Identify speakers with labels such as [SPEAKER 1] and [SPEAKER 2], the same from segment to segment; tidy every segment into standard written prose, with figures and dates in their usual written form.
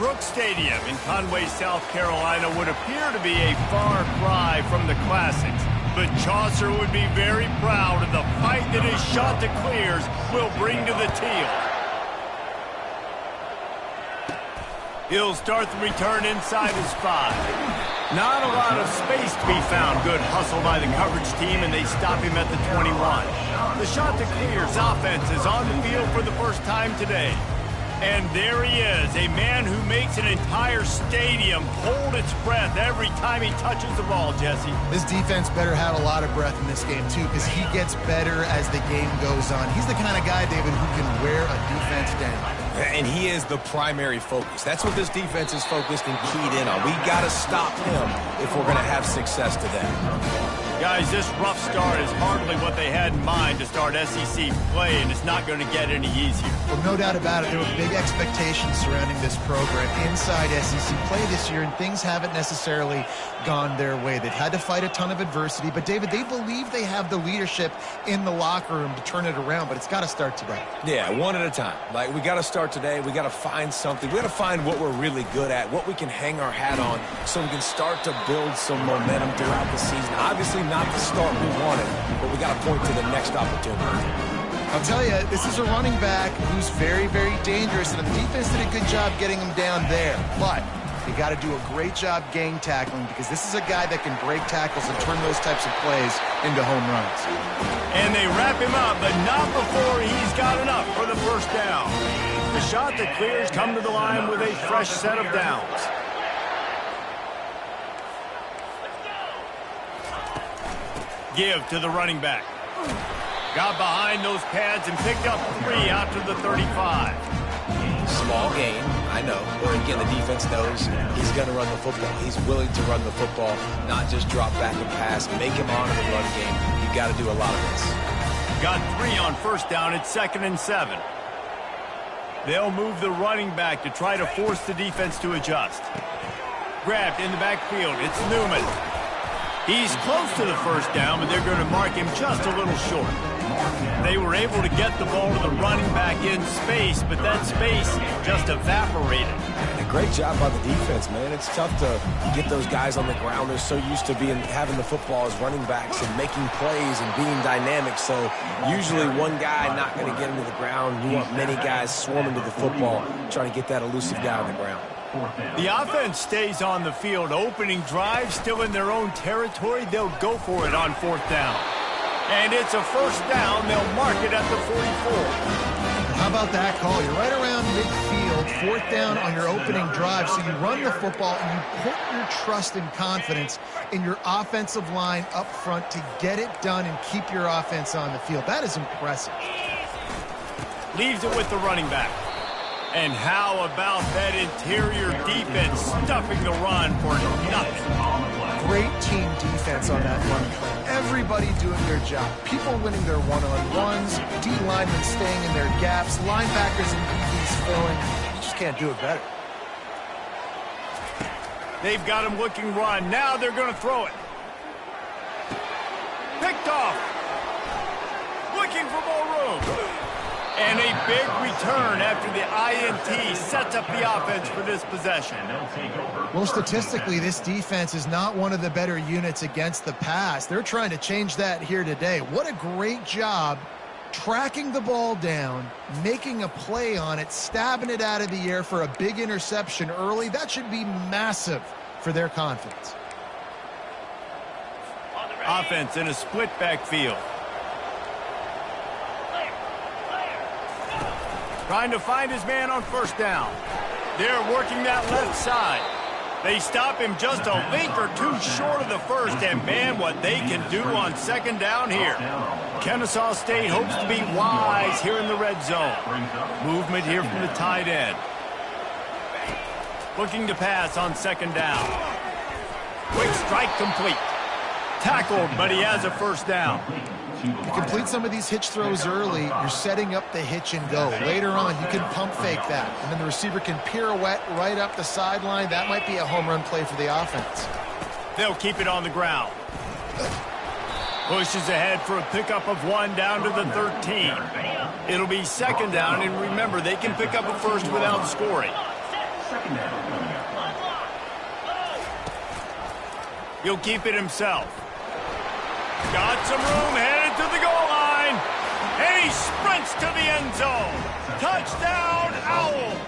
[SPEAKER 1] Brooks Stadium in Conway, South Carolina would appear to be a far cry from the classics, but Chaucer would be very proud of the fight that his shot to clears will bring to the teal. He'll start the return inside his 5. Not a lot of space to be found. Good hustle by the coverage team, and they stop him at the 21. The shot to clears offense is on the field for the first time today. And there he is, a man who makes an entire stadium hold its breath every time he touches the ball, Jesse.
[SPEAKER 2] This defense better have a lot of breath in this game, too, because he gets better as the game goes on. He's the kind of guy, David, who can wear a defense down.
[SPEAKER 3] And he is the primary focus. That's what this defense is focused and keyed in on. We got to stop him if we're going to have success today.
[SPEAKER 1] Guys, this rough start is hardly what they had in mind to start SEC play, and it's not going to get any easier.
[SPEAKER 2] Well, no doubt about it. There were big expectations surrounding this program inside SEC play this year, and things haven't necessarily gone their way. They've had to fight a ton of adversity, but, David, they believe they have the leadership in the locker room to turn it around, but it's got to start today.
[SPEAKER 3] Yeah, one at a time. Like, we got to start today. We got to find something. We got to find what we're really good at, what we can hang our hat on so we can start to build some momentum throughout the season. Obviously, not the start we wanted, but we got to point to the next opportunity.
[SPEAKER 2] I'll tell you, this is a running back who's very, very dangerous, and the defense did a good job getting him down there. But you got to do a great job gang tackling, because this is a guy that can break tackles and turn those types of plays into home runs.
[SPEAKER 1] And they wrap him up, but not before he's got enough for the first down. The shot that clears come to the line with a fresh set of downs. Give to the running back. Got behind those pads and picked up 3 out to the 35.
[SPEAKER 3] Small gain, I know. But again, the defense knows he's going to run the football. He's willing to run the football, not just drop back and pass. Make him honor the run game. You got to do a lot of this.
[SPEAKER 1] Got 3 on first down at 2nd and 7. They'll move the running back to try to force the defense to adjust. Grabbed in the backfield. It's Newman. He's close to the first down, but they're going to mark him just a little short. They were able to get the ball to the running back in space, but that space just evaporated.
[SPEAKER 3] A great job by the defense, man. It's tough to get those guys on the ground. They're so used to having the football as running backs and making plays and being dynamic. So usually one guy not going to get into the ground. You want many guys swarming to the football, trying to get that elusive guy on the ground.
[SPEAKER 1] The offense stays on the field. Opening drive, still in their own territory. They'll go for it on 4th down. And it's a first down. They'll mark it at the 44.
[SPEAKER 2] How about that call? You're right around midfield, 4th down on your opening drive. So you run the football and you put your trust and confidence in your offensive line up front to get it done and keep your offense on the field. That is impressive.
[SPEAKER 1] Leaves it with the running back. And how about that interior defense stuffing the run for nothing?
[SPEAKER 2] Great team defense on that run play. Everybody doing their job. People winning their one-on-ones, D linemen staying in their gaps, linebackers and DBs filling. You just can't do it better.
[SPEAKER 1] They've got him looking run. Now they're going to throw it. Picked off. Looking for more room. And a big return after the INT sets up the offense for this possession.
[SPEAKER 2] Well, statistically, this defense is not one of the better units against the pass. They're trying to change that here today. What a great job tracking the ball down, making a play on it, stabbing it out of the air for a big interception early. That should be massive for their confidence.
[SPEAKER 1] Offense in a split backfield. Trying to find his man on first down. They're working that left side. They stop him just a link or two short of the first, and man, what they can do on 2nd down here. Kennesaw State hopes to be wise here in the red zone. Movement here from the tight end. Looking to pass on 2nd down. Quick strike complete. Tackled, but he has a first down.
[SPEAKER 2] You complete some of these hitch throws early, you're setting up the hitch and go. Later on, you can pump fake that, and then the receiver can pirouette right up the sideline. That might be a home run play for the offense.
[SPEAKER 1] They'll keep it on the ground. Pushes ahead for a pickup of 1 down to the 13. It'll be 2nd down, and remember, they can pick up a first without scoring. He'll keep it himself. Got some room, headed to the goal line. And he sprints to the end zone. Touchdown, Owls.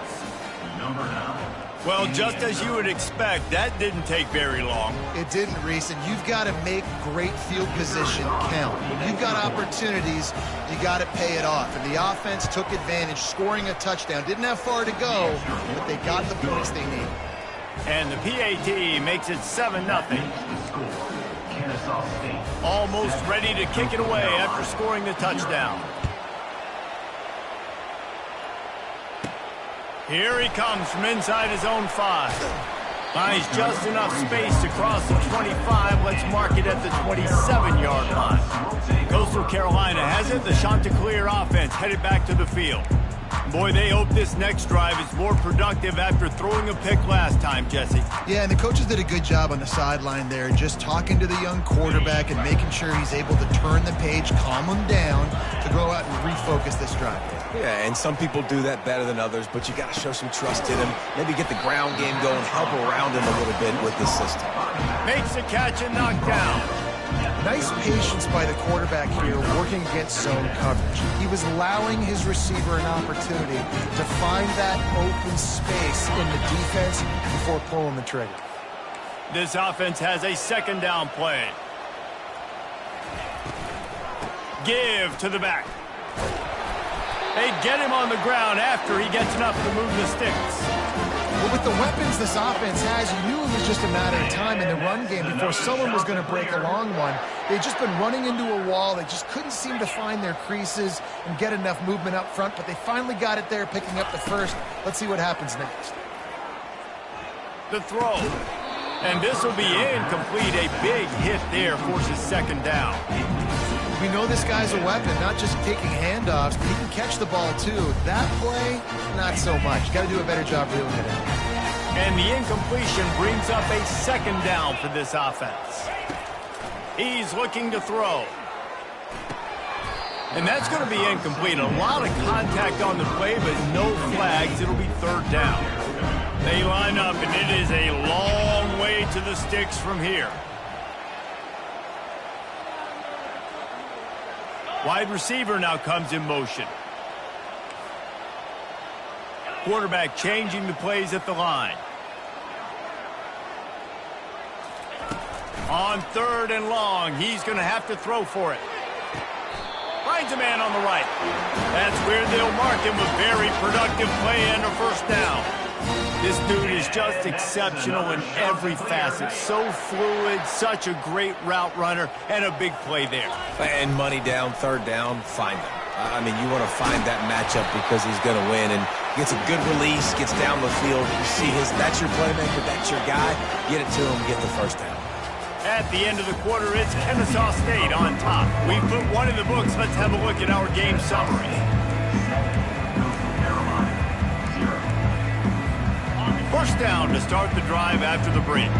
[SPEAKER 1] Well, just as you would expect, that didn't take very long.
[SPEAKER 2] It didn't, Reese, and you've got to make great field position count. When you've got opportunities, you got to pay it off. And the offense took advantage, scoring a touchdown. Didn't have far to go, but they got the points they need.
[SPEAKER 1] And the PAT makes it 7-0. Almost ready to kick it away after scoring the touchdown. Here he comes from inside his own 5. Finds just enough space to cross the 25. Let's mark it at the 27-yard line. Coastal Carolina has it. The Chanticleer offense headed back to the field. Boy, they hope this next drive is more productive after throwing a pick last time, Jesse.
[SPEAKER 2] Yeah, and the coaches did a good job on the sideline there, just talking to the young quarterback and making sure he's able to turn the page, calm him down, to go out and refocus this drive.
[SPEAKER 3] Yeah, and some people do that better than others, but you got to show some trust in him. Maybe get the ground game going, help around him a little bit with this system.
[SPEAKER 1] Makes the catch and knock down.
[SPEAKER 2] Nice patience by the quarterback here working against zone coverage. He was allowing his receiver an opportunity to find that open space in the defense before pulling the trigger.
[SPEAKER 1] This offense has a second down play. Give to the back. They get him on the ground after he gets enough to move the sticks.
[SPEAKER 2] Well, with the weapons this offense has, you knew it was just a matter of time in the run game before someone was going to break a long one. They'd just been running into a wall. They just couldn't seem to find their creases and get enough movement up front, but they finally got it there, picking up the first. Let's see what happens next.
[SPEAKER 1] The throw. And this will be incomplete. A big hit there forces second down.
[SPEAKER 2] We know this guy's a weapon, not just taking handoffs, but he can catch the ball too. That play, not so much. Got to do a better job reeling it out.
[SPEAKER 1] And the incompletion brings up a second down for this offense. He's looking to throw. And that's going to be incomplete. A lot of contact on the play, but no flags. It'll be third down. They line up, and it is a long way to the sticks from here. Wide receiver now comes in motion. Quarterback changing the plays at the line. On third and long, he's going to have to throw for it. Finds a man on the right. That's where they'll mark him. A very productive play and a first down. This dude is just exceptional in every facet. So fluid, such a great route runner, and a big play there.
[SPEAKER 3] And money down, third down, find him. I mean, you want to find that matchup because he's going to win. And gets a good release, gets down the field. You see that's your playmaker, that's your guy. Get it to him, get the first down.
[SPEAKER 1] At the end of the quarter, it's Kennesaw State on top. We put one in the books. Let's have a look at our game summary. First down to start the drive after the break.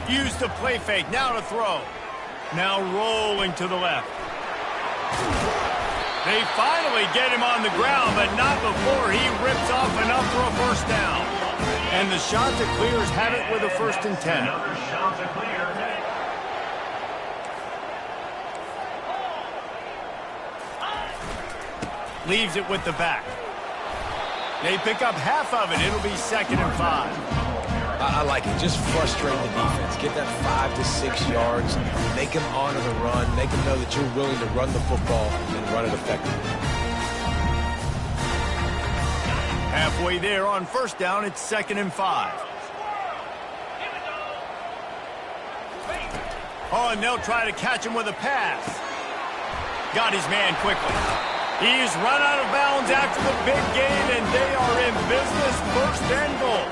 [SPEAKER 1] Used to play fake, now to throw. Now rolling to the left. They finally get him on the ground, but not before he rips off enough for a first down. And the Chanticleers have it with a 1st and 10. Leaves it with the back. They pick up half of it. It'll be 2nd and 5.
[SPEAKER 3] I like it. Just frustrate the defense. Get that 5 to 6 yards. Make them honor the run. Make them know that you're willing to run the football and run it effectively.
[SPEAKER 1] Halfway there on first down, it's 2nd and 5. Oh, and they'll try to catch him with a pass. Got his man quickly. He's run out of bounds after the big gain, and they are in business. 1st and goal.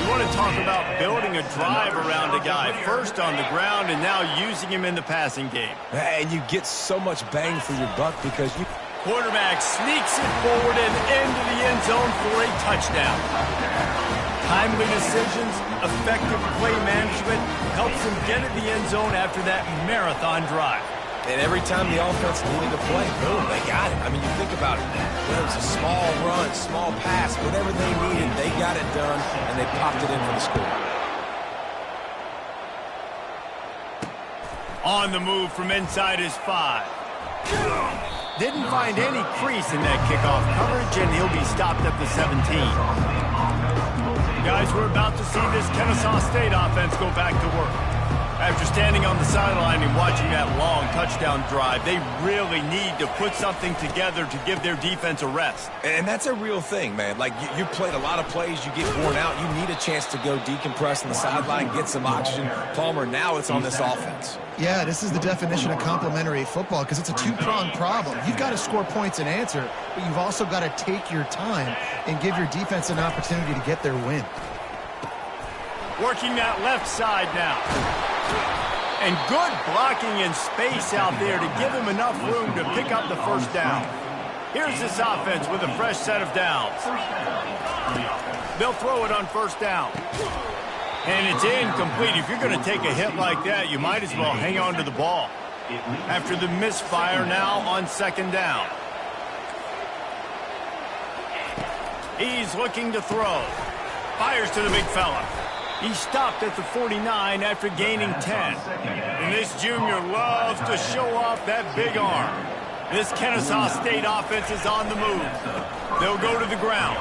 [SPEAKER 1] You want to talk about building a drive around a guy. First on the ground, and now using him in the passing game.
[SPEAKER 3] And you get so much bang for your buck because you...
[SPEAKER 1] Quarterback sneaks it forward and into the end zone for a touchdown. Timely decisions, effective play management helps him get in the end zone after that marathon drive.
[SPEAKER 3] And every time the offense needed to play, boom, they got it. I mean, you think about it. Whether it was a small run, small pass, whatever they needed, they got it done, and they popped it in for the score.
[SPEAKER 1] On the move from inside his 5. Didn't find any crease in that kickoff coverage, and he'll be stopped at the 17. Guys, we're about to see this Kennesaw State offense go back to work. After standing on the sideline and watching that long touchdown drive, they really need to put something together to give their defense a rest.
[SPEAKER 3] And that's a real thing, man. Like, you played a lot of plays, you get worn out, you need a chance to go decompress on the sideline, get some oxygen. Palmer, now it's on this offense.
[SPEAKER 2] Yeah, this is the definition of complementary football because it's a two-pronged problem. You've got to score points and answer, but you've also got to take your time and give your defense an opportunity to get their win.
[SPEAKER 1] Working that left side now. And good blocking in space out there to give him enough room to pick up the first down. Here's this offense with a fresh set of downs. They'll throw it on first down. And it's incomplete. If you're going to take a hit like that, you might as well hang on to the ball. After the misfire, now on second down. He's looking to throw. Fires to the big fella. He stopped at the 49 after gaining 10. And this junior loves to show off that big arm. This Kennesaw State offense is on the move. They'll go to the ground.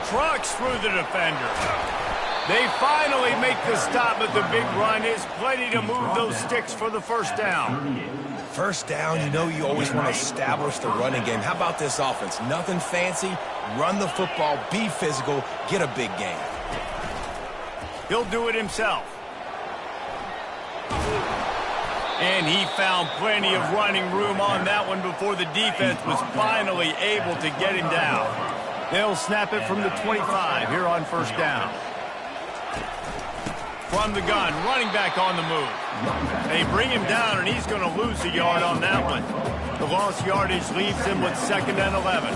[SPEAKER 1] Trucks through the defender. They finally make the stop, but the big run is plenty to move those sticks for the first down.
[SPEAKER 3] First down, you know you always want to establish the running game. How about this offense? Nothing fancy. Run the football, be physical, get a big gain.
[SPEAKER 1] He'll do it himself. And he found plenty of running room on that one before the defense was finally able to get him down. They'll snap it from the 25 here on first down. From the gun, running back on the move. They bring him down, and he's going to lose a yard on that one. The lost yardage leaves him with 2nd and 11.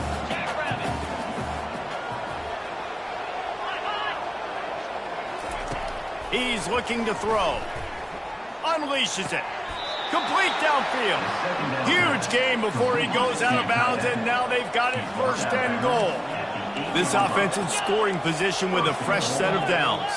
[SPEAKER 1] He's looking to throw. Unleashes it. Complete downfield. Huge gain before he goes out of bounds, and now they've got it 1st and goal. This offense in scoring position with a fresh set of downs.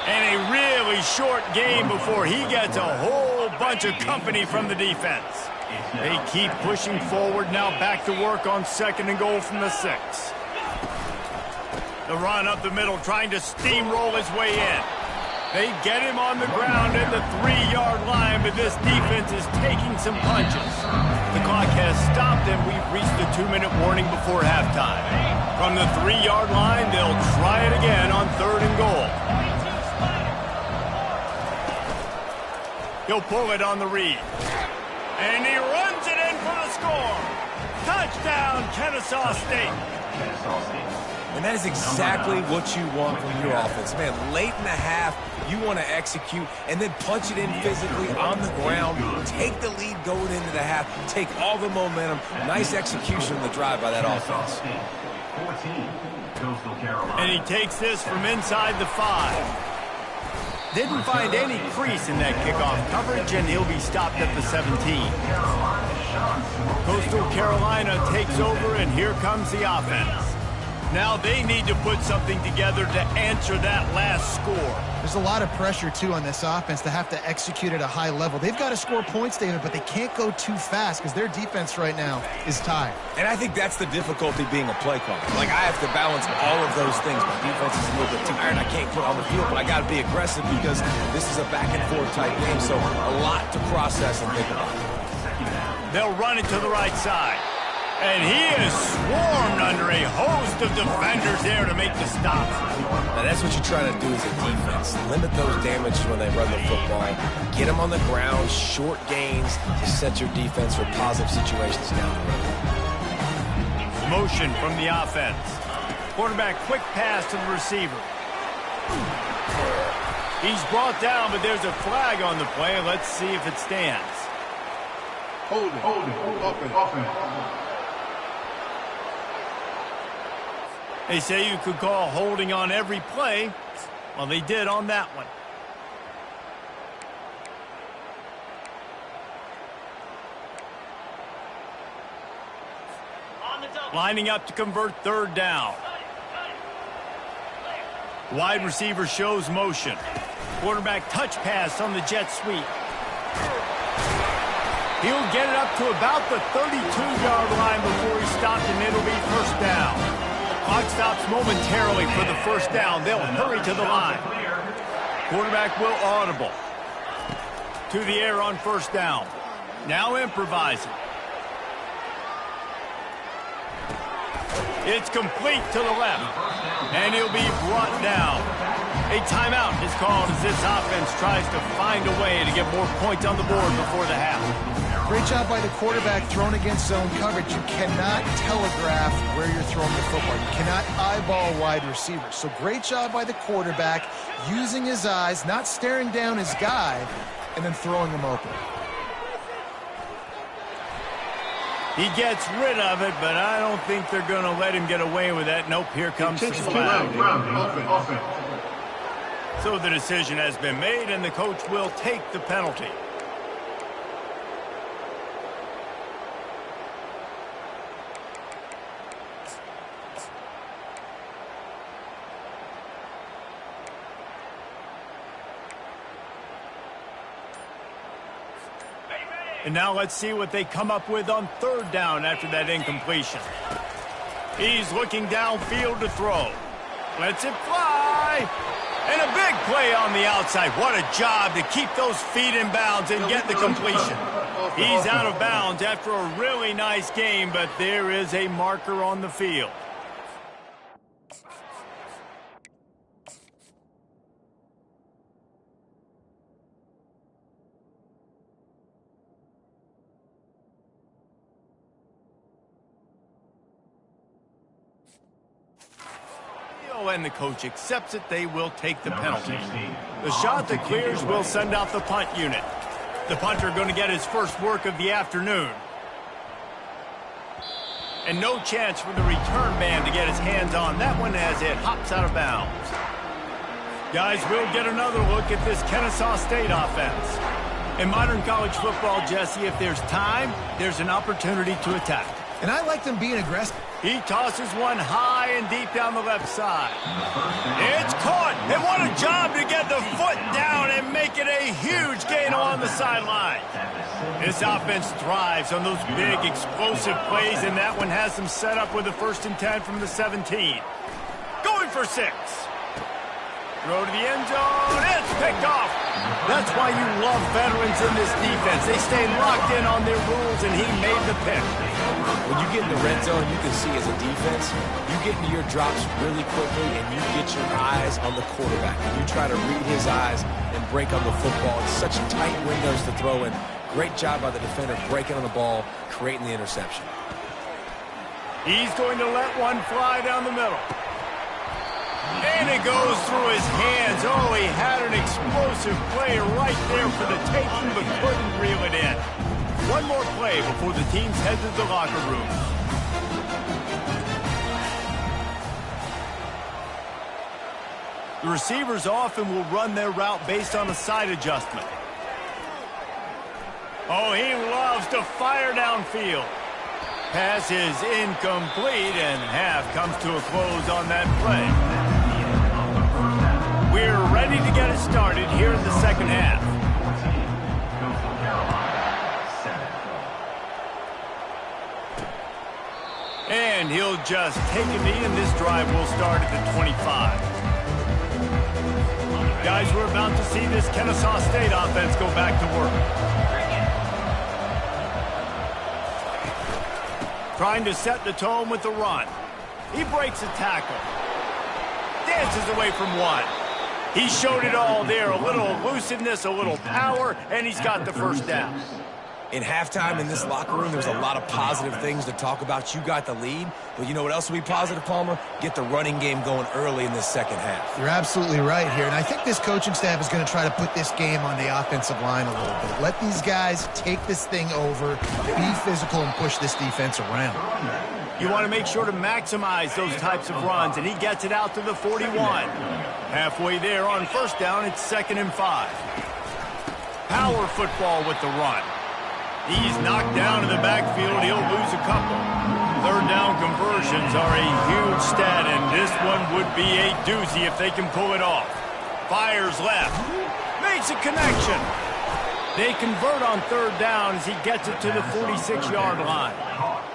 [SPEAKER 1] And a really short game before he gets a whole bunch of company from the defense. They keep pushing forward, now back to work on 2nd and goal from the 6. The run up the middle, trying to steamroll his way in. They get him on the ground at the 3-yard line, but this defense is taking some punches. The clock has stopped, and we've reached the 2-minute warning before halftime. From the 3-yard line, they'll try it again on 3rd and goal. He'll pull it on the read. And he runs it in for the score. Touchdown, Kennesaw State.
[SPEAKER 3] And that is exactly what you want from your offense. Man, late in the half, you want to execute and then punch it in physically on the ground, take the lead going into the half, take all the momentum. Nice execution of the drive by that offense.
[SPEAKER 1] And he takes this from inside the 5. Didn't find any crease in that kickoff coverage, and he'll be stopped at the 17. Coastal Carolina takes over, and here comes the offense. Now they need to put something together to answer that last score.
[SPEAKER 2] There's a lot of pressure, too, on this offense to have to execute at a high level. They've got to score points, David, but they can't go too fast because their defense right now is tired.
[SPEAKER 3] And I think that's the difficulty being a play caller. Like, I have to balance all of those things. My defense is a little bit tired. I can't put on the field, but I got to be aggressive because this is a back-and-forth type game, so a lot to process and think about.
[SPEAKER 1] They'll run it to the right side. And he is swarmed under a host of defenders there to make the stop.
[SPEAKER 3] Now, that's what you try to do as a defense. Limit those damages when they run the football. Get them on the ground, short gains to set your defense for positive situations down the road.
[SPEAKER 1] Motion from the offense. Quarterback quick pass to the receiver. He's brought down, but there's a flag on the play. Let's see if it stands.
[SPEAKER 4] Hold it, open.
[SPEAKER 1] They say you could call holding on every play. Well, they did on that one. Lining up to convert third down. Wide receiver shows motion. Quarterback touch pass on the jet sweep. He'll get it up to about the 32-yard line before he's stopped, and it'll be first down. Clock stops momentarily for the first down. They'll hurry to the line. Quarterback will audible. To the air on first down. Now improvising. It's complete to the left. And he'll be brought down. A timeout is called as this offense tries to find a way to get more points on the board before the half.
[SPEAKER 2] Great job by the quarterback thrown against zone coverage. You cannot telegraph where you're throwing the football. You cannot eyeball wide receivers. So great job by the quarterback using his eyes, not staring down his guy, and then throwing him open.
[SPEAKER 1] He gets rid of it, but I don't think they're going to let him get away with that. Nope, here comes the flag. So the decision has been made, and the coach will take the penalty. And now let's see what they come up with on third down after that incompletion. He's looking downfield to throw. Lets it fly. And a big play on the outside. What a job to keep those feet in bounds and get the completion. He's out of bounds after a really nice game, but there is a marker on the field. And the coach accepts it. They will take the penalty. The shot that clears will send out the punt unit. The punter going to get his first work of the afternoon. And no chance for the return man to get his hands on that one as it hops out of bounds. Guys, we'll get another look at this Kennesaw State offense. In modern college football, Jesse, if there's time, there's an opportunity to attack.
[SPEAKER 2] And I like them being aggressive.
[SPEAKER 1] He tosses one high and deep down the left side. It's caught, and what a job to get the foot down and make it a huge gain along the sideline. This offense thrives on those big, explosive plays, and that one has them set up with a 1st and 10 from the 17. Going for 6. Throw to the end zone. It's picked off. That's why you love veterans in this defense. They stay locked in on their rules, and he made the pick.
[SPEAKER 3] When you get in the red zone, you can see as a defense, you get into your drops really quickly, and you get your eyes on the quarterback. You try to read his eyes and break on the football. It's such tight windows to throw in. Great job by the defender breaking on the ball, creating the interception.
[SPEAKER 1] He's going to let one fly down the middle. And it goes through his hands. Oh, he had an explosive play right there for the taking, but couldn't reel it in. One more play before the teams head to the locker room. The receivers often will run their route based on a side adjustment. Oh, he loves to fire downfield. Pass is incomplete, and half comes to a close on that play. We're ready to get it started here in the second half. And he'll just take a knee, and this drive will start at the 25. Guys, we're about to see this Kennesaw State offense go back to work. Trying to set the tone with the run. He breaks a tackle. Dances away from one. He showed it all there. A little elusiveness, a little power, and he's got the first down.
[SPEAKER 3] In halftime in this locker room, there's a lot of positive things to talk about. You got the lead, but you know what else will be positive, Palmer? Get the running game going early in this second half.
[SPEAKER 2] You're absolutely right here, and I think this coaching staff is going to try to put this game on the offensive line a little bit. Let these guys take this thing over, be physical, and push this defense around.
[SPEAKER 1] You want to make sure to maximize those types of runs, and he gets it out to the 41. Halfway there on first down, it's 2nd and 5. Power football with the run. He's knocked down in the backfield. He'll lose a couple. Third down conversions are a huge stat, and this one would be a doozy if they can pull it off. Fires left. Makes a connection. They convert on third down as he gets it to the 46-yard line.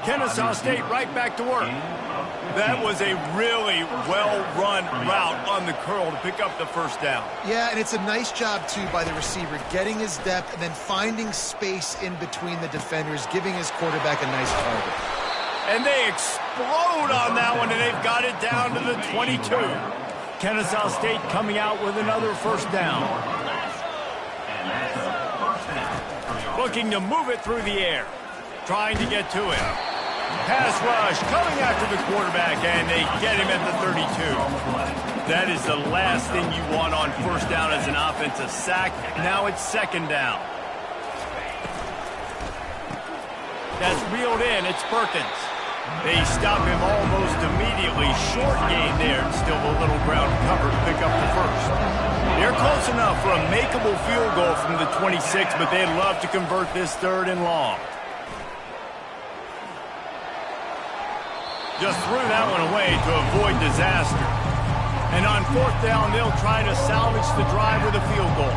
[SPEAKER 1] Kennesaw State right back to work. That was a really well-run route on the curl to pick up the first down.
[SPEAKER 2] Yeah, and it's a nice job, too, by the receiver, getting his depth and then finding space in between the defenders, giving his quarterback a nice target.
[SPEAKER 1] And they explode on that one, and they've got it down to the 22. Kennesaw State coming out with another first down. Looking to move it through the air. Trying to get to it. Pass rush coming after the quarterback, and they get him at the 32. That is the last thing you want on first down as an offensive sack. Now it's second down. That's reeled in. It's Perkins. They stop him almost immediately. Short gain there. Still a little ground cover to pick up the first. They're close enough for a makeable field goal from the 26, but they'd love to convert this third and long. Just threw that one away to avoid disaster. And on fourth down, they'll try to salvage the drive with a field goal.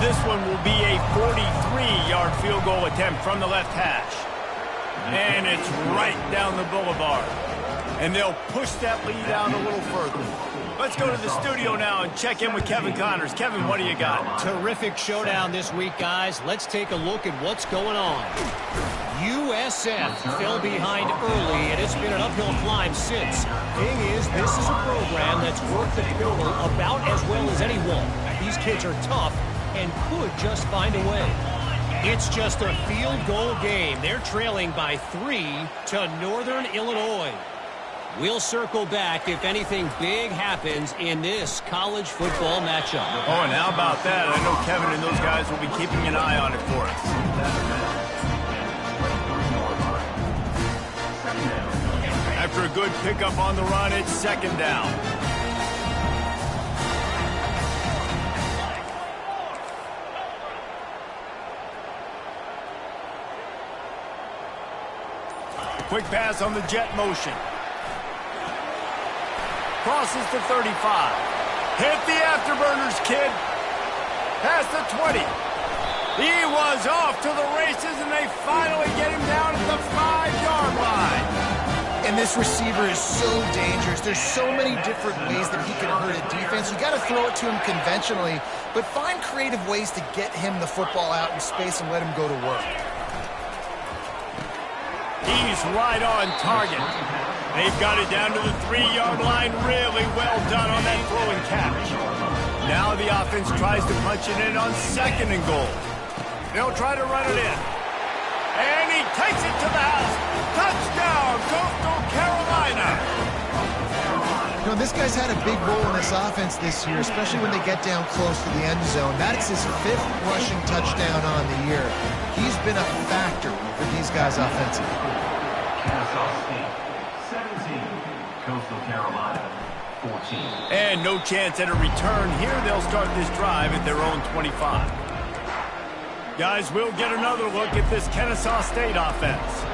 [SPEAKER 1] This one will be a 43-yard field goal attempt from the left hash. And it's right down the boulevard. And they'll push that lead out a little further. Let's go to the studio now and check in with Kevin Connors. Kevin, what do you got?
[SPEAKER 5] Terrific showdown this week, guys. Let's take a look at what's going on. USF fell behind early, and it's been an uphill climb since. Thing is, this is a program that's worked the portal about as well as anyone. These kids are tough and could just find a way. It's just a field goal game. They're trailing by 3 to Northern Illinois. We'll circle back if anything big happens in this college football matchup.
[SPEAKER 1] Oh, and how about that? I know Kevin and those guys will be keeping an eye on it for us. After a good pickup on the run, it's second down. Quick pass on the jet motion. Crosses to 35. Hit the afterburners, kid. Past the 20. He was off to the races, and they finally get him down at the 5-yard line.
[SPEAKER 2] And this receiver is so dangerous. There's so many different ways that he can hurt a defense. You got to throw it to him conventionally, but find creative ways to get him the football out in space and let him go to work.
[SPEAKER 1] He's right on target. They've got it down to the 3-yard line. Really well done on that throw and catch. Now the offense tries to punch it in on second and goal. They'll try to run it in. And he takes it to the house. Touchdown, Coastal Carolina.
[SPEAKER 2] You know, this guy's had a big role in this offense this year, especially when they get down close to the end zone. That's his 5th rushing touchdown on the year. He's been a factor for these guys offensively.
[SPEAKER 6] Kennesaw State, 17. Coastal Carolina, 14.
[SPEAKER 1] And no chance at a return here. They'll start this drive at their own 25. Guys, we'll get another look at this Kennesaw State offense.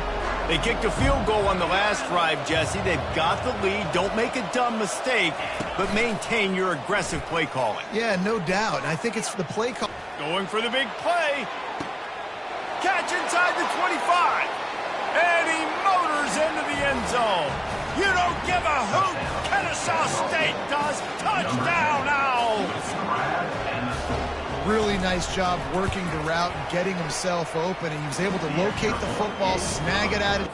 [SPEAKER 1] They kicked a field goal on the last drive, Jesse. They've got the lead. Don't make a dumb mistake, but maintain your aggressive play calling.
[SPEAKER 2] Yeah, no doubt. I think it's the play call.
[SPEAKER 1] Going for the big play. Catch inside the 25. And he motors into the end zone. You don't give a hoot. Kennesaw State does. Touchdown, Owls.
[SPEAKER 2] Really nice job working the route and getting himself open, and he was able to locate the football, snag it at it.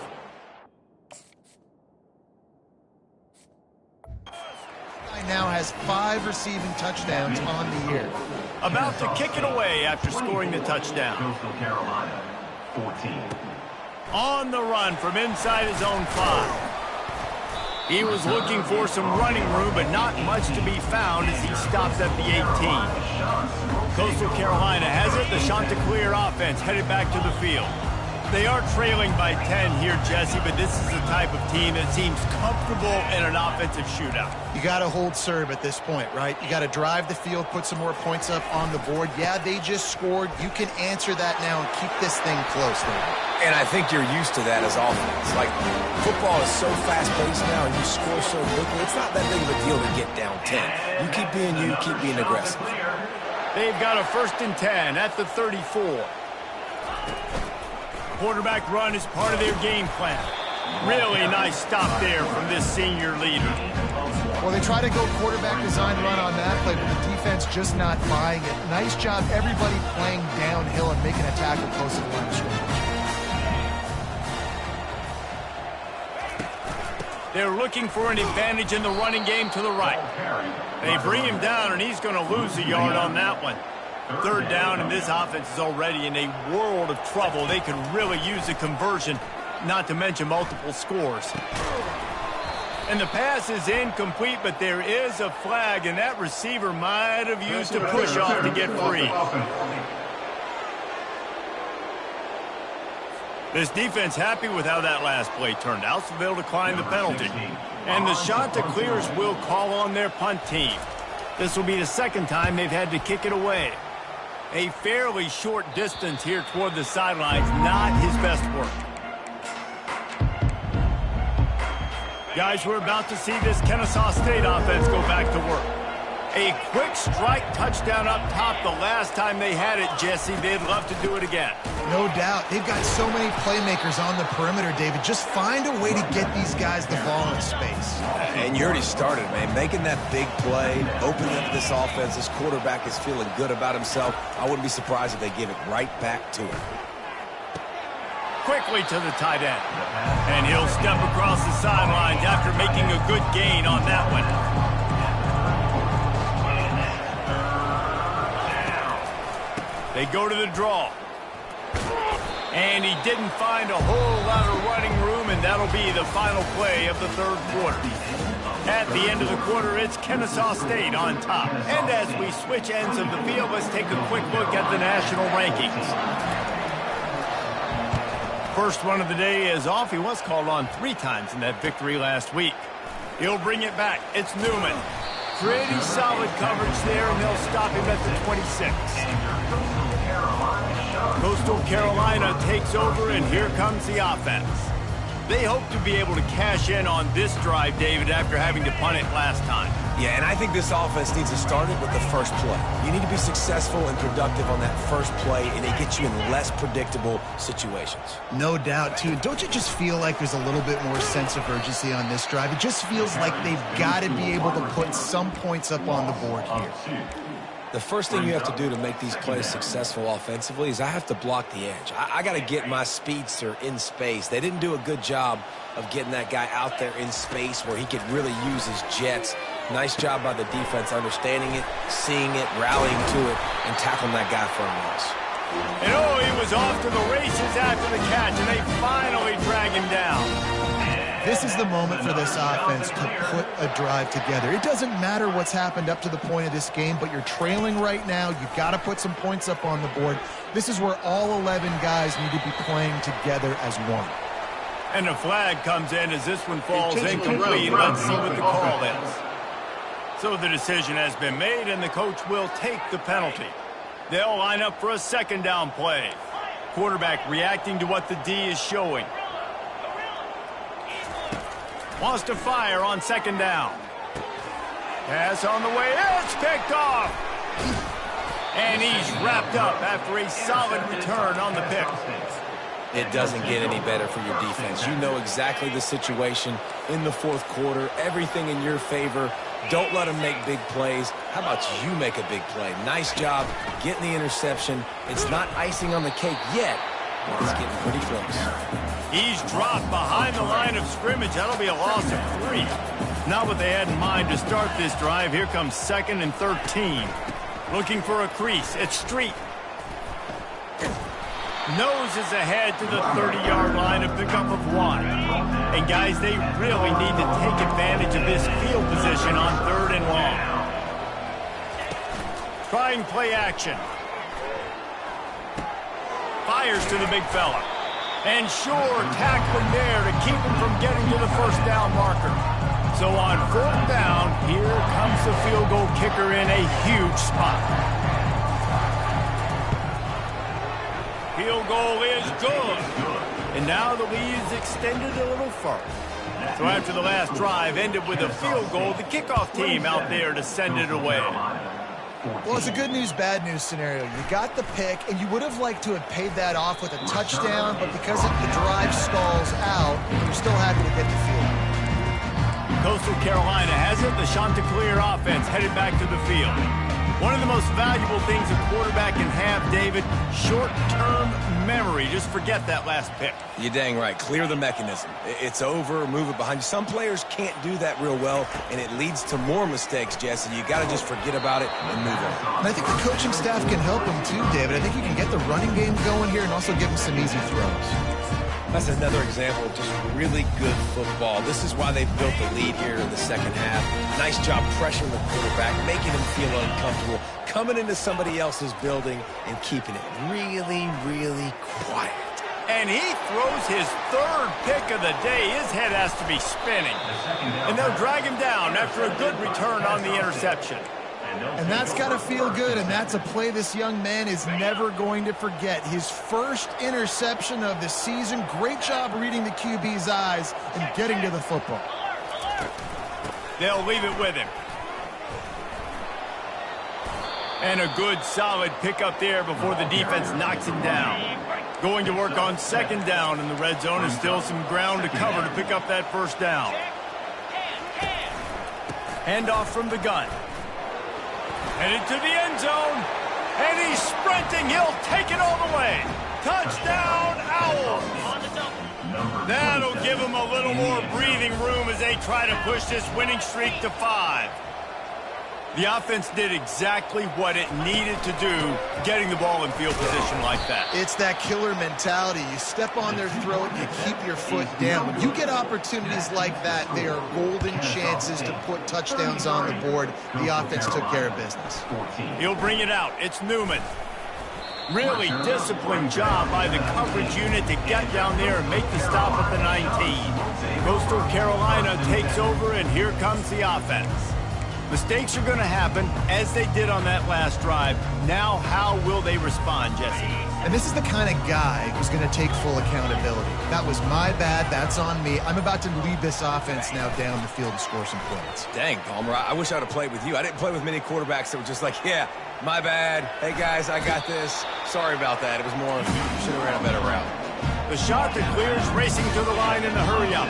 [SPEAKER 2] He now has 5 receiving touchdowns on the year.
[SPEAKER 1] About to kick it away after scoring the touchdown.
[SPEAKER 6] Coastal Carolina, 14.
[SPEAKER 1] On the run from inside his own 5. He was looking for some running room, but not much to be found as he stops at the 18. Coastal Carolina has it. The Chanticleer offense headed back to the field. They are trailing by 10 here, Jesse, but this is the type of team that seems comfortable in an offensive shootout.
[SPEAKER 2] You got to hold serve at this point, right? You got to drive the field, put some more points up on the board. Yeah, they just scored. You can answer that now and keep this thing close, David.
[SPEAKER 3] And I think you're used to that as offense. Like, football is so fast-paced now, and you score so quickly. It's not that big of a deal to get down 10. You keep being aggressive.
[SPEAKER 1] They've got a 1st and 10 at the 34. Quarterback run is part of their game plan. Really nice stop there from this senior leader.
[SPEAKER 2] Well, they try to go quarterback design run on that play, but the defense just not buying it. Nice job, everybody playing downhill and making a tackle close to the line of scrimmage.
[SPEAKER 1] They're looking for an advantage in the running game to the right. They bring him down, and he's going to lose a yard on that one. 3rd down, and this offense is already in a world of trouble. They could really use a conversion, not to mention multiple scores. And the pass is incomplete, but there is a flag, and that receiver might have used a push-off to get free. This defense happy with how that last play turned out, so they'll decline the penalty. And the Chanticleers will call on their punt team. This will be the 2nd time they've had to kick it away. A fairly short distance here toward the sidelines, not his best work. Guys, we're about to see this Kennesaw State offense go back to work. A quick strike touchdown up top the last time they had it, Jesse. They'd love to do it again.
[SPEAKER 2] No doubt. They've got so many playmakers on the perimeter, David. Just find a way to get these guys the ball in space.
[SPEAKER 3] And you already started, man. Making that big play, opening up this offense. This quarterback is feeling good about himself. I wouldn't be surprised if they give it right back to him.
[SPEAKER 1] Quickly to the tight end. And he'll step across the sidelines after making a good gain on that one. They go to the draw. And he didn't find a whole lot of running room, and that'll be the final play of the 3rd quarter. At the end of the quarter, it's Kennesaw State on top. And as we switch ends of the field, let's take a quick look at the national rankings. First run of the day is off. He was called on 3 times in that victory last week. He'll bring it back. It's Newman. Pretty solid coverage there, and they'll stop him at the 26. Coastal Carolina takes over, and here comes the offense. They hope to be able to cash in on this drive, David, after having to punt it last time.
[SPEAKER 3] Yeah, and I think this offense needs to start it with the first play. You need to be successful and productive on that first play, and it gets you in less predictable situations.
[SPEAKER 2] No doubt, too. Don't you just feel like there's a little bit more sense of urgency on this drive? It just feels like they've got to be able to put some points up on the board here.
[SPEAKER 3] The first thing you have to do to make these plays successful offensively is I have to block the edge. I got to get my speedster in space. They didn't do a good job of getting that guy out there in space where he could really use his jets. Nice job by the defense understanding it, seeing it, rallying to it, and tackling that guy for a loss.
[SPEAKER 1] And oh, he was off to the races after the catch, and they finally drag him down.
[SPEAKER 2] This is the moment for this offense to put a drive together. It doesn't matter what's happened up to the point of this game, but you're trailing right now. You've got to put some points up on the board. This is where all 11 guys need to be playing together as one.
[SPEAKER 1] And a flag comes in as this one falls incomplete. Let's see what the call is. So the decision has been made, and the coach will take the penalty. They'll line up for a 2nd down play. Quarterback reacting to what the D is showing. Wants to fire on 2nd down. Pass on the way. It's picked off. And he's wrapped up after a solid return on the pick.
[SPEAKER 3] It doesn't get any better for your defense. You know exactly the situation in the 4th quarter. Everything in your favor. Don't let them make big plays. How about you make a big play? Nice job getting the interception. It's not icing on the cake yet, but it's getting pretty close.
[SPEAKER 1] He's dropped behind the line of scrimmage. That'll be a loss of 3. Not what they had in mind to start this drive. Here comes 2nd and 13. Looking for a crease. It's Street. Noses ahead to the 30-yard line, a pickup of 1. And guys, they really need to take advantage of this field position on 3rd and long. Trying play action. Fires to the big fella. And sure, tackling there to keep him from getting to the first down marker. So on 4th down, here comes the field goal kicker in a huge spot. Field goal is good. And now the lead is extended a little further. So after the last drive ended with a field goal, the kickoff team out there to send it away.
[SPEAKER 2] Well, it's a good news, bad news scenario. You got the pick, and you would have liked to have paid that off with a touchdown, but because the drive stalls out, you're still happy to get the field.
[SPEAKER 1] Coastal Carolina has it. The Chanticleer offense headed back to the field. One of the most valuable things a quarterback can have, David, short-term memory. Just forget that last pick.
[SPEAKER 3] You're dang right. Clear the mechanism. It's over, move it behind you. Some players can't do that real well, and it leads to more mistakes, Jesse. You got to just forget about it and move on.
[SPEAKER 2] And I think the coaching staff can help him too, David. I think you can get the running game going here and also give him some easy throws.
[SPEAKER 3] That's another example of just really good football. This is why they built the lead here in the second half. Nice job pressuring the quarterback, making him feel uncomfortable, coming into somebody else's building and keeping it really, really quiet.
[SPEAKER 1] And he throws his 3rd pick of the day. His head has to be spinning. And they'll drag him down after a good return on the interception.
[SPEAKER 2] And that's got to feel good, and that's a play this young man is never going to forget. His first interception of the season. Great job reading the QB's eyes and getting to the football.
[SPEAKER 1] They'll leave it with him. And a good, solid pickup there before the defense knocks him down. Going to work on 2nd down in the red zone, and still some ground to cover to pick up that 1st down. Handoff from the gun. Headed to the end zone, and he's sprinting. He'll take it all the way. Touchdown, Owls. That'll give him a little more breathing room as they try to push this winning streak to 5. The offense did exactly what it needed to do, getting the ball in field position like that.
[SPEAKER 2] It's that killer mentality. You step on their throat, you keep your foot down. When you get opportunities like that, they are golden chances to put touchdowns on the board. The offense took care of business.
[SPEAKER 1] He'll bring it out. It's Newman. Really disciplined job by the coverage unit to get down there and make the stop at the 19. Coastal Carolina takes over, and here comes the offense. Mistakes are going to happen, as they did on that last drive. Now, how will they respond, Jesse?
[SPEAKER 2] And this is the kind of guy who's going to take full accountability. That was my bad. That's on me. I'm about to lead this offense now down the field and score some points.
[SPEAKER 3] Dang, Palmer, I wish I would have played with you. I didn't play with many quarterbacks that were just like, yeah, my bad. Hey, guys, I got this. Sorry about that. It was more, should have ran a better route.
[SPEAKER 1] The shot that clears, racing to the line in the hurry-up.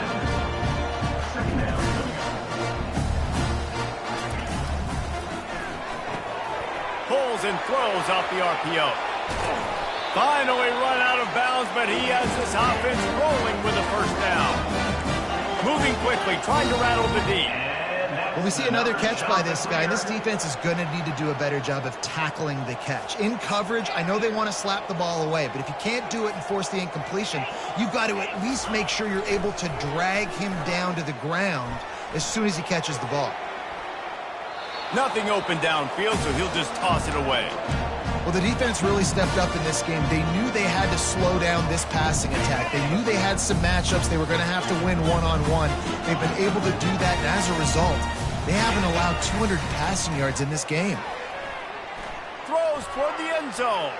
[SPEAKER 1] Pulls and throws off the RPO. Finally run out of bounds, but he has this offense rolling with a 1st down. Moving quickly, trying to rattle the D.
[SPEAKER 2] Well, we see another catch by this guy. This defense is going to need to do a better job of tackling the catch. In coverage, I know they want to slap the ball away, but if you can't do it and force the incompletion, you've got to at least make sure you're able to drag him down to the ground as soon as he catches the ball.
[SPEAKER 1] Nothing open downfield, so he'll just toss it away.
[SPEAKER 2] Well, the defense really stepped up in this game. They knew they had to slow down this passing attack. They knew they had some matchups they were going to have to win one-on-one. They've been able to do that, and as a result, they haven't allowed 200 passing yards in this game.
[SPEAKER 1] Throws toward the end zone.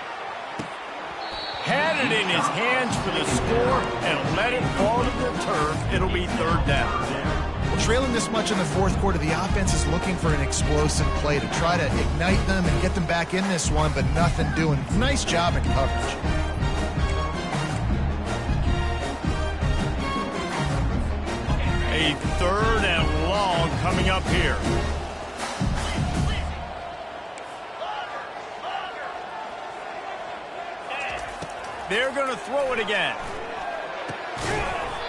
[SPEAKER 1] Had it in his hands for the score and let it fall to the turf. It'll be 3rd down.
[SPEAKER 2] Well, trailing this much in the 4th quarter, the offense is looking for an explosive play to try to ignite them and get them back in this one, but nothing doing. Nice job in coverage.
[SPEAKER 1] A 3rd and long coming up here. They're going to throw it again.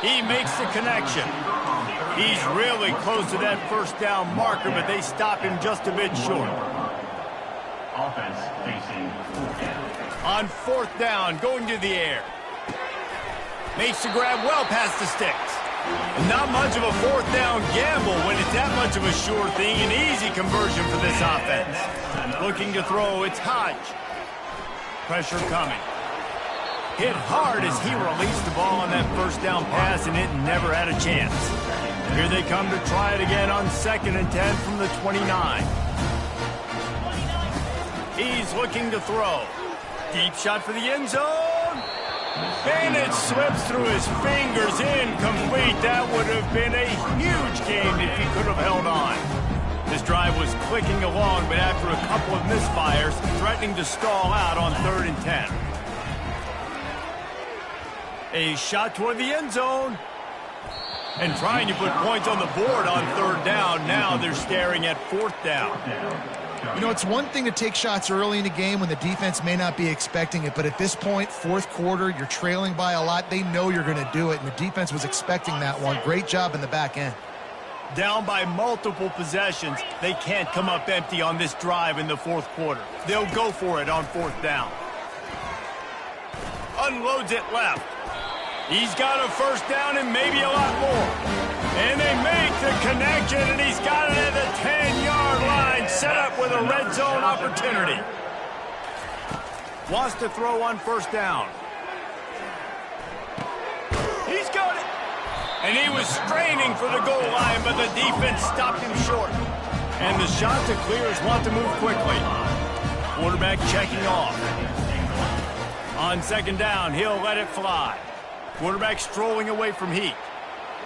[SPEAKER 1] He makes the connection. He's really close to that 1st down marker, but they stop him just a bit short.
[SPEAKER 6] Offense facing 4th down.
[SPEAKER 1] On 4th down, going to the air. Makes the grab well past the sticks. Not much of a 4th down gamble when it's that much of a sure thing. An easy conversion for this offense. Looking to throw, it's Hodge. Pressure coming. Hit hard as he released the ball on that first down pass, and it never had a chance. Here they come to try it again on 2nd and 10 from the 29. He's looking to throw. Deep shot for the end zone. And it slips through his fingers, incomplete. That would have been a huge game if he could have held on. This drive was clicking along, but after a couple of misfires, threatening to stall out on 3rd and 10. A shot toward the end zone. And trying to put points on the board on 3rd down. Now they're staring at 4th down.
[SPEAKER 2] You know, it's one thing to take shots early in the game when the defense may not be expecting it, but at this point, 4th quarter, you're trailing by a lot. They know you're going to do it, and the defense was expecting that one. Great job in the back end.
[SPEAKER 1] Down by multiple possessions, they can't come up empty on this drive in the 4th quarter. They'll go for it on 4th down. Unloads it left. He's got a 1st down and maybe a lot more. And they make the connection, and he's got it at the 10-yard line, set up with a red zone opportunity. Wants to throw on 1st down. He's got it. And he was straining for the goal line, but the defense stopped him short. And the shot to clears want to move quickly. Quarterback checking off. On 2nd down, he'll let it fly. Quarterback strolling away from Heat.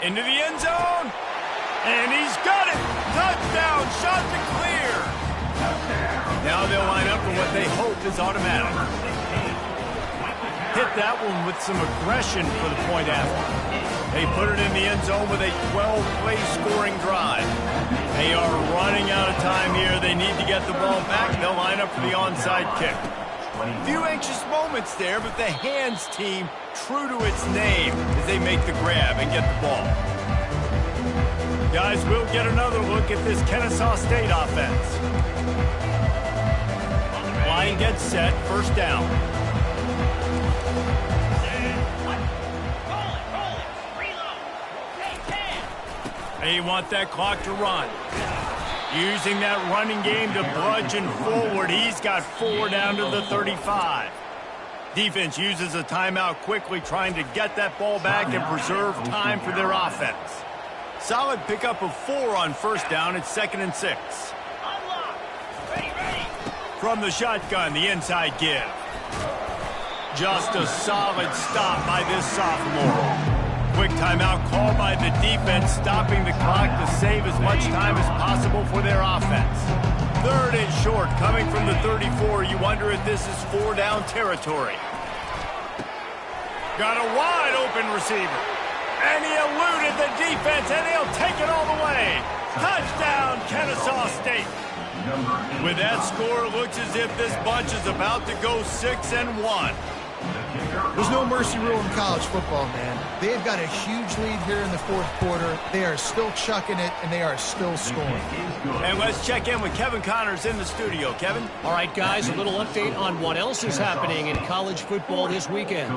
[SPEAKER 1] Into the end zone. And he's got it. Touchdown. Shot to clear. Now they'll line up for what they hope is automatic. Hit that one with some aggression for the point after. They put it in the end zone with a 12-play scoring drive. They are running out of time here. They need to get the ball back. They'll line up for the onside kick. Few anxious moments there, but the hands team true to its name as they make the grab and get the ball. Guys, we'll get another look at this Kennesaw State offense. Line gets set, 1st down. They want that clock to run. Using that running game to bludgeon forward. He's got 4 down to the 35. Defense uses a timeout quickly, trying to get that ball back and preserve time for their offense. Solid pickup of 4 on 1st down. It's 2nd and 6. From the shotgun, the inside give. Just a solid stop by this sophomore. Quick timeout call by the defense, stopping the clock to save as much time as possible for their offense. 3rd and short, coming from the 34. You wonder if this is 4-down territory. Got a wide open receiver. And he eluded the defense, and he'll take it all the way. Touchdown, Kennesaw State. With that score, it looks as if this bunch is about to go 6-1.
[SPEAKER 2] There's no mercy rule in college football, man. They've got a huge lead here in the 4th quarter. They are still chucking it, and they are still scoring.
[SPEAKER 1] And let's check in with Kevin Connors in the studio. Kevin?
[SPEAKER 5] All right, guys, a little update on what else is happening in college football this weekend.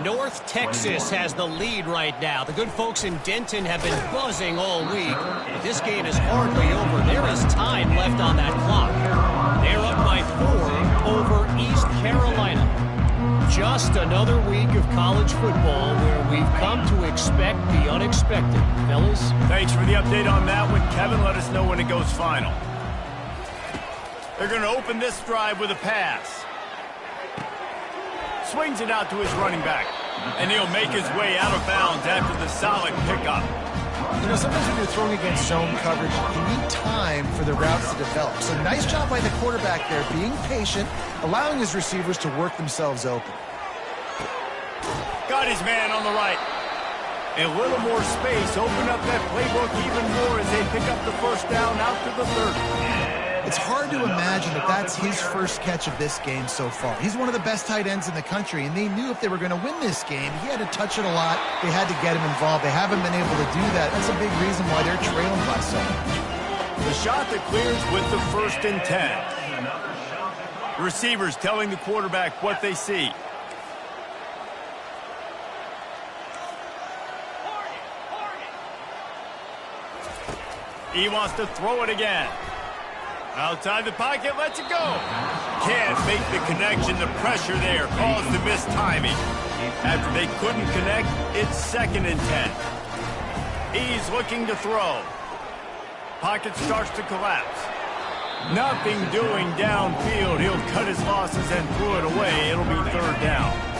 [SPEAKER 5] North Texas has the lead right now. The good folks in Denton have been buzzing all week. But this game is hardly over. There is time left on that clock. They're up by 4 over East Carolina. Just another week of college football where we've come to expect the unexpected. Fellas?
[SPEAKER 1] Thanks for the update on that one, Kevin. Let us know when it goes final. They're going to open this drive with a pass. Swings it out to his running back. And he'll make his way out of bounds after the solid pickup.
[SPEAKER 2] You know, sometimes when you're throwing against zone coverage, you need time for the routes to develop. So nice job by the quarterback there, being patient, allowing his receivers to work themselves open.
[SPEAKER 1] Got his man on the right. A little more space, open up that playbook even more as they pick up the 1st down out to the 30.
[SPEAKER 2] It's hard to imagine that that's his first catch of this game so far. He's one of the best tight ends in the country, and they knew if they were going to win this game, he had to touch it a lot. They had to get him involved. They haven't been able to do that. That's a big reason why they're trailing by so much.
[SPEAKER 1] The shot that clears with the 1st and 10. Receivers telling the quarterback what they see. He wants to throw it again. Outside the pocket, lets it go. can't make the connection. The pressure there caused the missed timing. After they couldn't connect, it's 2nd and 10. He's looking to throw. Pocket starts to collapse. Nothing doing downfield. He'll cut his losses and throw it away. It'll be 3rd down.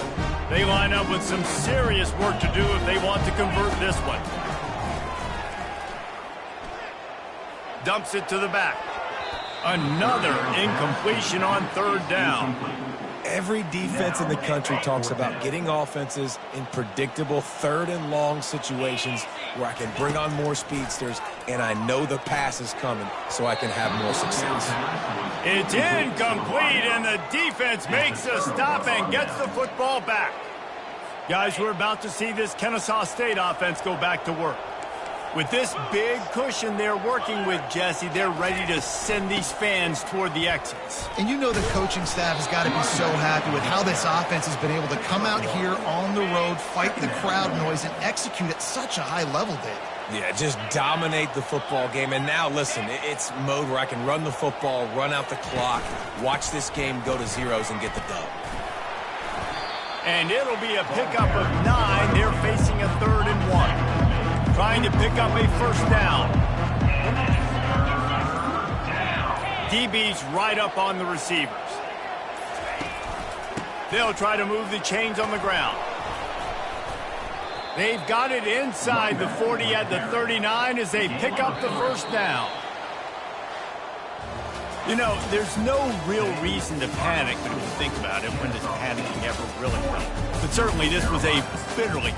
[SPEAKER 1] They line up with some serious work to do if they want to convert this one. Dumps it to the back. Another incompletion on 3rd down.
[SPEAKER 3] Every defense in the country talks about getting offenses in predictable 3rd and long situations where I can bring on more speedsters and I know the pass is coming so I can have more success.
[SPEAKER 1] It's incomplete, and the defense makes a stop and gets the football back. Guys, we're about to see this Kennesaw State offense go back to work. With this big cushion they're working with, Jesse, they're ready to send these fans toward the exits.
[SPEAKER 2] And you know the coaching staff has got to be so happy with how this offense has been able to come out here on the road, fight the crowd noise, and execute at such a high level, Dave.
[SPEAKER 3] Yeah, just dominate the football game. And now, listen, it's mode where I can run the football, run out the clock, watch this game go to zeros and get the dub.
[SPEAKER 1] And it'll be a pickup of 9. They're facing a 3rd and 1. Trying to pick up a 1st down. DB's right up on the receivers. They'll try to move the chains on the ground. They've got it inside the 40 at the 39 as they pick up the 1st down. You know, there's no real reason to panic, but if you think about it, when does panicking ever really help? But certainly this was a bitterly